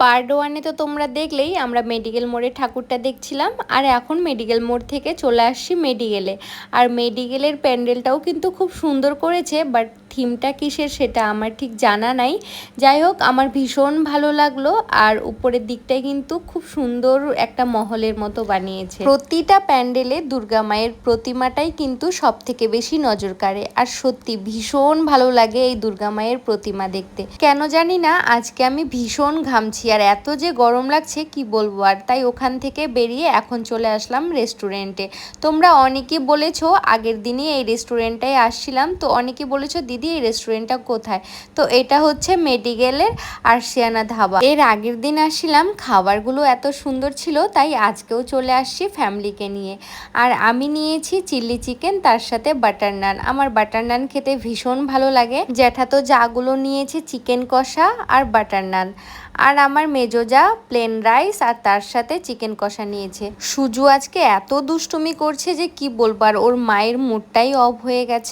Part ওয়ানে তো তোমরা দেখলেই আমরা মেডিকেল মোড়ে ঠাকুরটা দেখছিলাম, আর এখন মেডিকেল মোড় থেকে চলে আসছি মেডিকেলে। আর মেডিকেলের প্যান্ডেলটাও কিন্তু খুব সুন্দর করেছে, বাট থিমটা কিসের সেটা আমার ঠিক জানা নাই। যাই হোক, আমার ভীষণ ভালো লাগলো। আর উপরের দিকটায় কিন্তু খুব সুন্দর একটা মহলের মতো বানিয়েছে। প্রতিটা প্যান্ডেলে দুর্গা মায়ের প্রতিমাটাই কিন্তু সব থেকে বেশি নজর কাড়ে। আর সত্যি ভীষণ ভালো লাগে এই দুর্গা মায়ের প্রতিমা দেখতে। কেন জানি না আজকে আমি ভীষণ ঘামছি, আর এত যে গরম লাগছে কি বলবো। আর তাই ওখান থেকে বেরিয়ে এখন চলে আসলাম রেস্টুরেন্টে। তোমরা অনেকেই বলেছো, আগের দিনই এই রেস্টুরেন্টটায় আসছিলাম, তো অনেকে বলেছো দিদি এই রেস্টুরেন্টটা কোথায়। তো এটা হচ্ছে মেডিকেলের আরশিয়ানা ধাবা। এর আগের দিন আসছিলাম, খাবারগুলো এত সুন্দর ছিল, তাই আজকেও চলে আসছি ফ্যামিলিকে নিয়ে। আর আমি নিয়েছি চিলি চিকেন, তার সাথে বাটার নান। আমার বাটার নান খেতে ভীষণ ভালো লাগে। জ্যাঠা তো যাগুলো নিয়েছে চিকেন কষা আর বাটার নান। আর আমার মেজোজা প্লেন রাইস আর তার সাথে চিকেন কষা নিয়েছে। সুজু আজকে এত দুষ্টুমি করছে যে কি বলবো, আর ওর মায়ের মুডটাই অফ হয়ে গেছে।